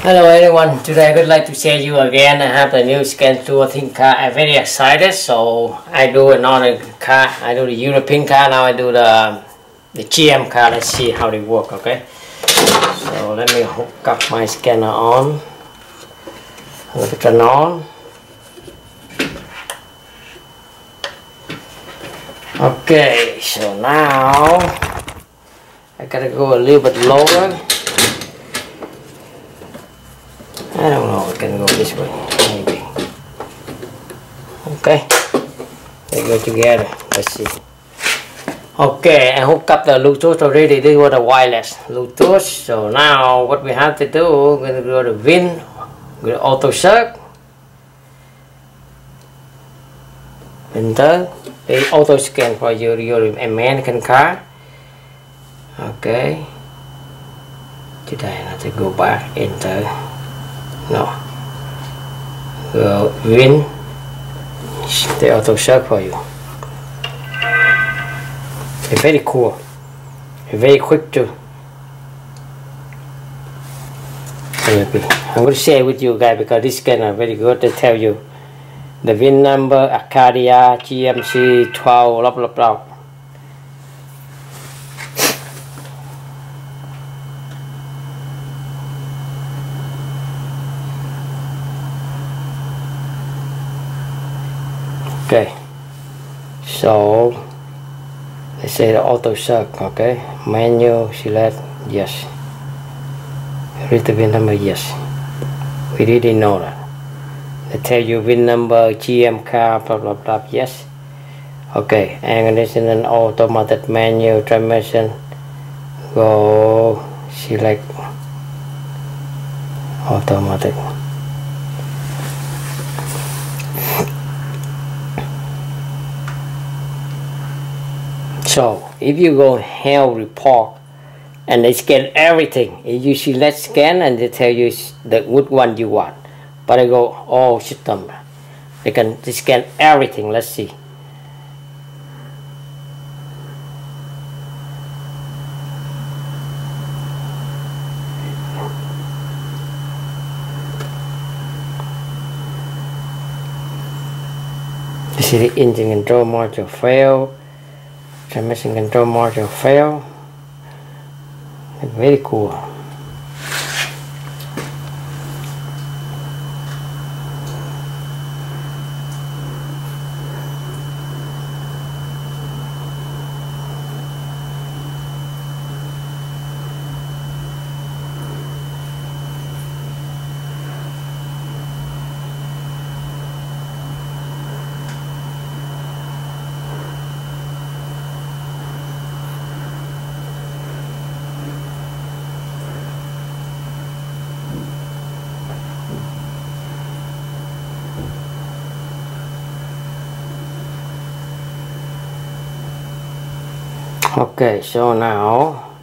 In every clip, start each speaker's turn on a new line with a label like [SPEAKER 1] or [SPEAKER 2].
[SPEAKER 1] Hello everyone, today I would like to share you again. I have the new scan tool ThinkCar. I'm very excited. So I do another car, I do the European car, now I do the GM car. Let's see how they work, okay? So let me hook up my scanner on. Let it turn on. Okay, so now I gotta go a little bit lower. I don't know, it can go this way, maybe. Okay, they go together, let's see. Okay, I hooked up the Bluetooth already. This was a wireless Bluetooth. So now what we have to do, we're going to go to VIN, go to auto search, enter, they auto scan for your American car. Okay, today I have to go back, enter. No, go VIN, they auto search for you. It's very cool, it's very quick too. I'm going to share with you guys because this scanner is very good to tell you the VIN number, Acadia, GMC 12, blah blah blah. Okay, so let's say the auto search. Okay, menu select yes, read the VIN number yes, we didn't know that. They tell you VIN number, GM car, blah blah blah, yes. Okay, air conditioning, automatic menu, transmission, go select automatic. So if you go health report and they scan everything, you select scan and they tell you which one you want. But I go all system, they scan everything. Let's see. You see the engine control module fail. Transmission control module fail. It's very cool. Okay, so now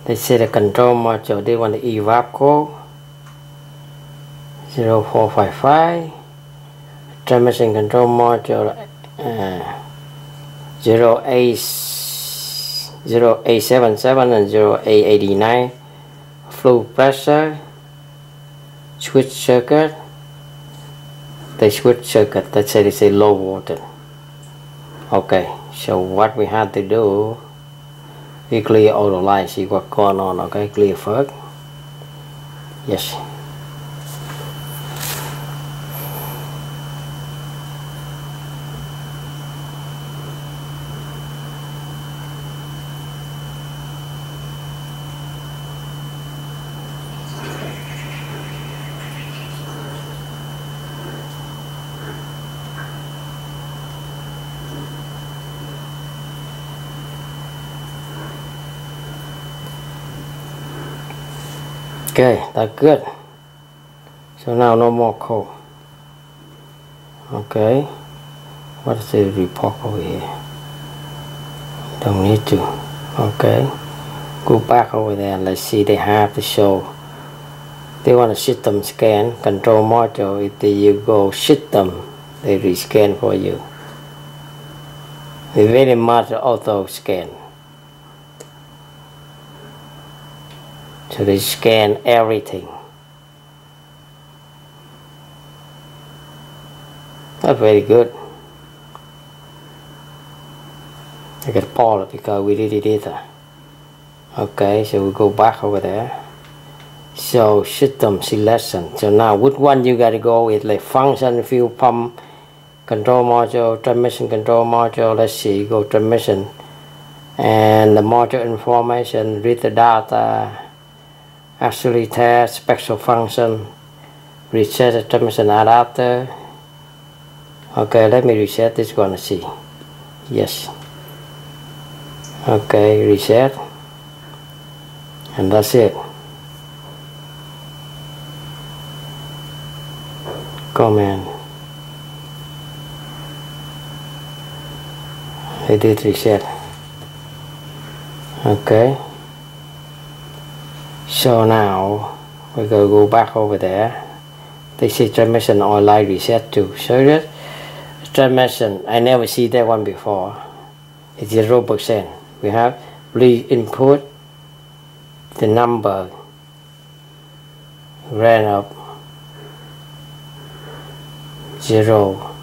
[SPEAKER 1] they say the control module, they want the evap code 0455, transmission control module 0877 and 0889, flow pressure, switch circuit, they switch circuit, let's say they say low voltage. Okay, so what we have to do, we clear all the lines, see what's going on. Okay, clear first. Yes. Okay, that's good. So now no more code. Okay, what is the report over here? Don't need to. Okay, go back over there and let's see. They have to show. They want a system scan control module. If you go system, they rescan for you. They very much auto scan. So they scan everything. That's very good. I got Paul because we did it. Okay, so we go back over there. So system selection. So now which one you gotta go with, like function, fuel pump, control module, transmission control module. Let's see, go transmission. And the module information, read the data, actually test, special function, reset the transmission adapter. Okay, let me reset this one, let's see. Yes. Okay, reset. And that's it. Command. I did reset. Okay. So now we're going to go back over there. They say transmission oil line reset too. So that transmission, I never see that one before. It's 0%. We have please input the number ran up 0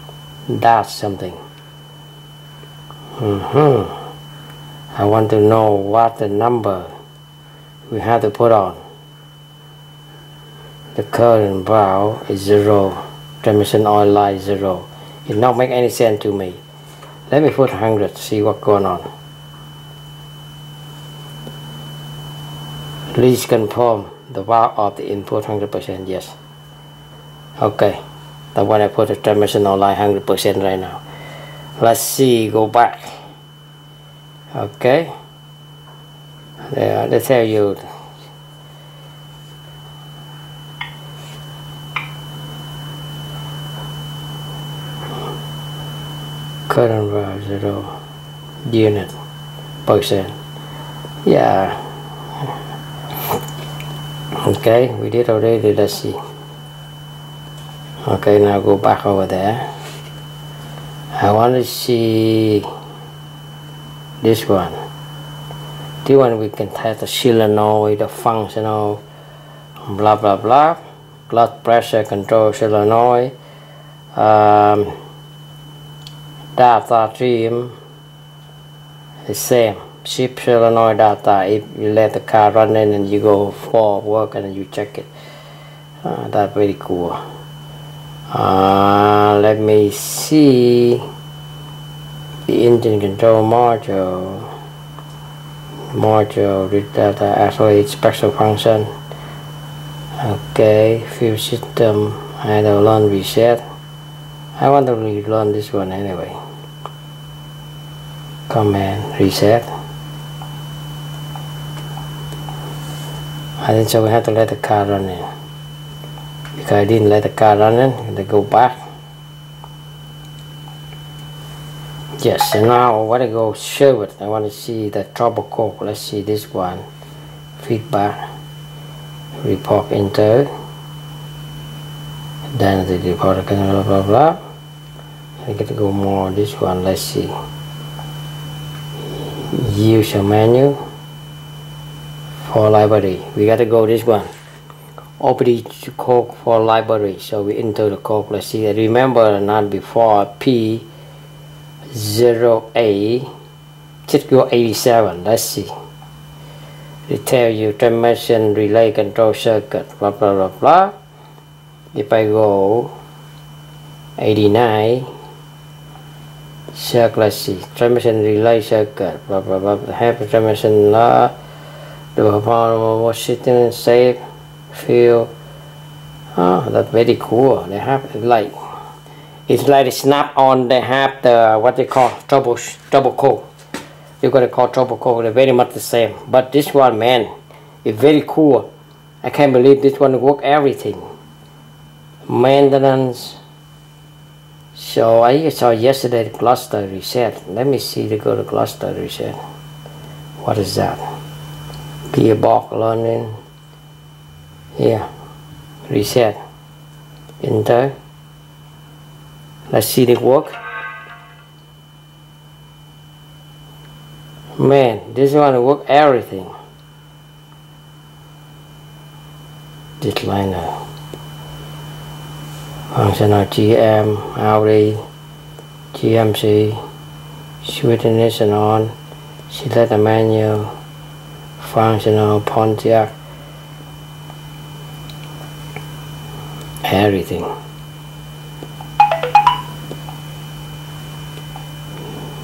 [SPEAKER 1] dash something. I want to know what the number we have to put on. The current valve is 0. Transmission oil line 0. It not make any sense to me. Let me put 100, see what's going on. Please confirm the valve of the input 100%. Yes. Okay. The one I put the transmission oil line 100% right now. Let's see, go back. Okay. They tell you current valve 0 unit percent. Yeah. Okay, we did already. Let's see. Okay, now go back over there. I want to see this one. This one we can test the solenoid, the functional, blah blah blah. Blood pressure control solenoid. Data stream the same. Ship solenoid data. If you let the car run in and you go for work and you check it. That's very cool. Let me see the engine control module. Read data, actually special function. Okay, fuel system. I don't learn reset. I want to relearn this one anyway. Command reset. I think so. We have to let the car run in. Because I didn't let the car run in, they go back. Yes, and now I want to go show it. I want to see the trouble code. Let's see this one. Feedback. Report enter. Then the report blah blah blah. I get to go more on this one. Let's see. User menu. For library. We got to go this one. Open the code for library. So we enter the code. Let's see. I remember not before P0A 87. Let's see. They tell you transmission relay control circuit. Blah blah blah blah. If I go 89 circuit, let's see. Transmission relay circuit. Blah blah blah. Have transmission law. The performance system safe. Feel. Oh, that's very cool. They have like it's like a snap on. They have the what they call trouble code. You gotta call trouble code. They're very much the same. But this one, man, it's very cool. I can't believe this one work everything. Maintenance. So I saw yesterday the cluster reset. Let me see. They go to cluster reset. What is that? Gearbox learning. Here, reset, enter. Let's see it work. Man, this one work everything. This liner. functional GM, Audi, GMC, switch ignition on, select the menu, functional Pontiac, everything.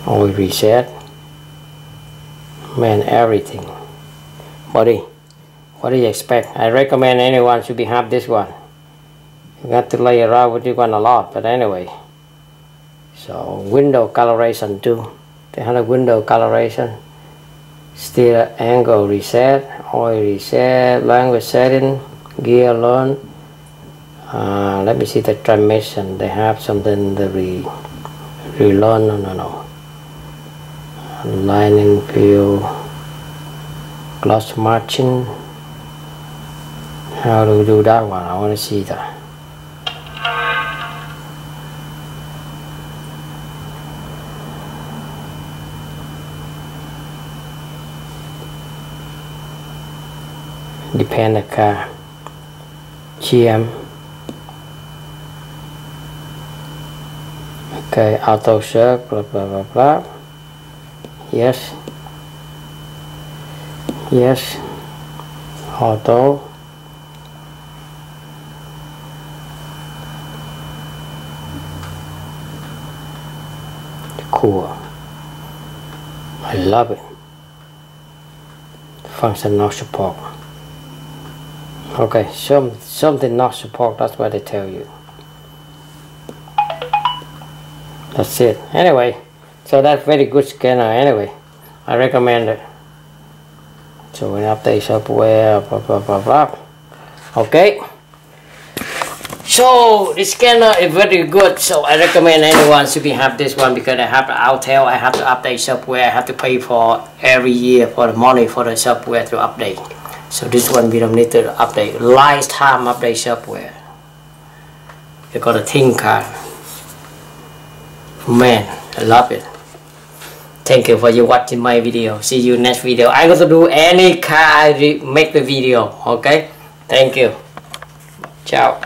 [SPEAKER 1] Oil reset, man, everything. Buddy, what do you expect? I recommend anyone should have this one. You got to lay around with this one a lot, but anyway. So window coloration too. They have a window coloration. Steer angle reset, oil reset, language setting, gear learn. Let me see the transmission. They have something that relearn. No. Lining field, clutch marching. How do we do that one? I want to see that. Depend the car. GM. Okay, auto circ, blah blah blah blah. Yes. Yes. Auto. Cool. I love it. Function not support. Okay, something not support, that's what they tell you. That's it. Anyway, so that's very good scanner anyway. I recommend it. So we update software, blah blah blah blah. Okay. So the scanner is very good. So I recommend anyone should have this one because I have to Outel, I have to update software, I have to pay for every year for the money for the software to update. So this one we don't need to update. Lifetime update software. You got a ThinkCar. Man, I love it. Thank you for you watching my video. See you next video. I'm going to do any car I make the video. Okay? Thank you. Ciao.